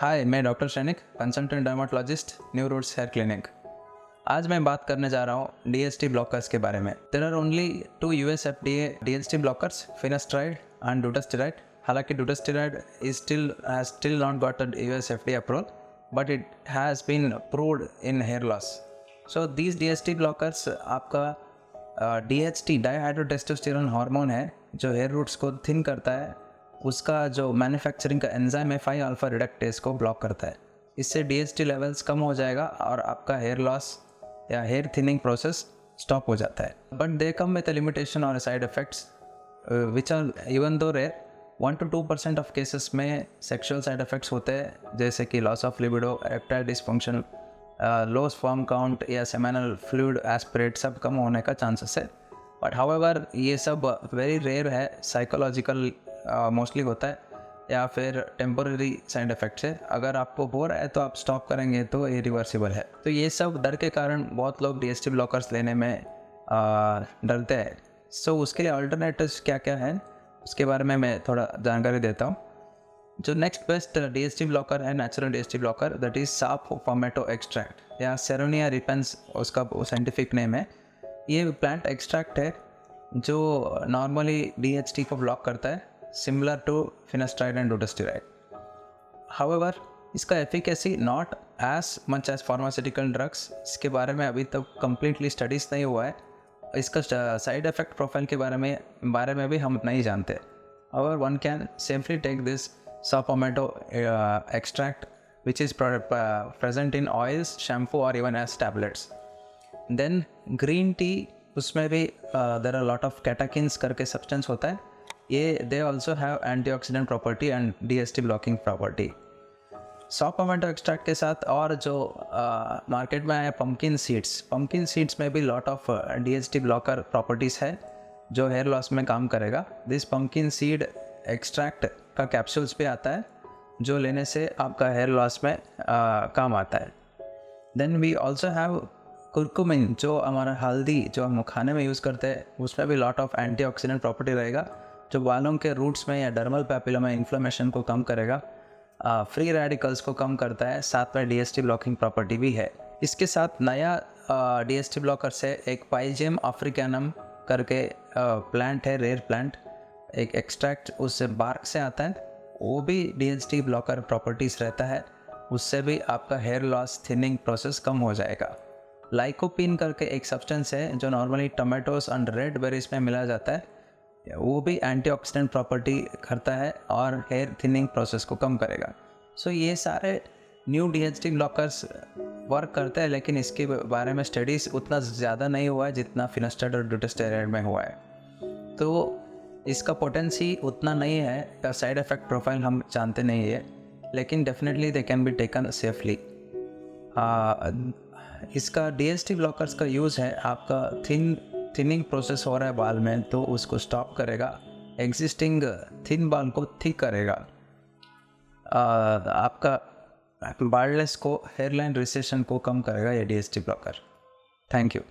हाय, मैं doctor Sainik, consultant dermatologist, new roots hair clinic. आज मैं बात करने जा रहा हूँ डीएचटी ब्लॉकर्स के बारे में। There are only 2 US FDA DHT blockers, finasteride and dutasteride. हालांकि dutasteride is still not got a US FDA approval, but it has been approved in hair loss. So these DHT blockers आपका DHT dihydrotestosterone hormone है जो hair roots को thin करता है। उसका जो manufacturing का एंजाइम है 5 अल्फा रिडक्टेज को ब्लॉक करता है। इससे डीएचटी लेवल्स कम हो जाएगा और आपका हेयर लॉस या हेयर थिनिंग प्रोसेस स्टॉप हो जाता है। But they come with limitation और side effects which are even though rare. 1 to 2% of cases में सेक्सुअल साइड इफेक्ट्स होते हैं, जैसे कि loss of libido, erectile dysfunction, low sperm count या सेमिनल फ्लूइड एस्पिरेट सब कम होने का चांसेस है। बट हाउएवर ये सब वेरी रेयर है, साइकोलॉजिकल मोस्टली होता है या फिर टेम्पोररी साइड इफेक्ट्स है। अगर आपको हो रहा है तो आप स्टॉप करेंगे तो ये रिवर्सिबल है। तो ये सब डर के कारण बहुत लोग डीएचटी ब्लॉकर्स लेने में डरते हैं। सो उसके लिए अल्टरनेटिव्स क्या क्या है उसके बारे में मैं थोड़ा जानकारी देता हूँ। जो नेक्स्ट बेस्ट डीएचटी ब्लॉकर है, natural DHT blocker, that is saw palmetto extract या सेरोनिया रिपेंस उसका साइंटिफिक नेम है। ये प्लांट एक्सट्रैक्ट है जो नॉर्मली डीएचटी को ब्लॉक करता है, similar to finasteride and dutasteride. However इसका efficacy not as much as pharmaceutical drugs. इसके बारे में अभी तक कंप्लीटली स्टडीज़ नहीं हुआ है। इसका साइड इफेक्ट प्रोफाइल के बारे में भी हम नहीं जानते। However one can safely take this saw palmetto extract which is present in oils, shampoo और even as tablets. Then green tea, उसमें भी there are lot of catechins करके सब्सटेंस होता है। ये they also have antioxidant property and DHT blocking property. Saw palmetto extract के साथ और जो मार्केट में आया पंपकिन सीड्स में भी lot of DHT blocker properties है जो हेयर लॉस में काम करेगा। दिस पंपकिन सीड एक्सट्रैक्ट का कैप्सूल्स भी आता है जो लेने से आपका हेयर लॉस में काम आता है। Then we also have curcumin, जो हमारा हल्दी जो हम खाने में यूज़ करते हैं, उसमें भी लॉट ऑफ एंटीऑक्सीडेंट प्रॉपर्टी रहेगा जो बालों के रूट्स में या डर्मल पैपिला में इन्फ्लेमेशन को कम करेगा, फ्री रेडिकल्स को कम करता है, साथ में डीएचटी ब्लॉकिंग प्रॉपर्टी भी है। इसके साथ नया डीएचटी ब्लॉकर से एक पाइजेम अफ्रीकैनम करके प्लांट है, रेयर प्लांट, एक एक्सट्रैक्ट उससे बार्क से आता है, वो भी डीएचटी ब्लॉकर प्रॉपर्टीज़ रहता है। उससे भी आपका हेयर लॉस थिनिंग प्रोसेस कम हो जाएगा। लाइकोपिन करके एक सब्सटेंस है जो normally tomatoes and red berries में मिला जाता है, वो भी एंटीऑक्सीडेंट प्रॉपर्टी करता है और हेयर थिनिंग प्रोसेस को कम करेगा। सो ये सारे न्यू डीएचटी ब्लॉकर्स वर्क करते हैं, लेकिन इसके बारे में स्टडीज़ उतना ज़्यादा नहीं हुआ है जितना फिनास्ट्राइड और डूटास्टेरॉइड में हुआ है। तो इसका पोटेंसी उतना नहीं है, साइड इफ़ेक्ट प्रोफाइल हम जानते नहीं है, लेकिन definitely they can be taken safely. इसका डीएचटी ब्लॉकर्स का यूज़ है, आपका थिनिंग प्रोसेस हो रहा है बाल में तो उसको स्टॉप करेगा, एग्जिस्टिंग थिन बाल को थिक करेगा, आपका बार्डलेस को, हेयरलाइन रिसेशन को कम करेगा ये डीएचटी ब्लॉकर। Thank you.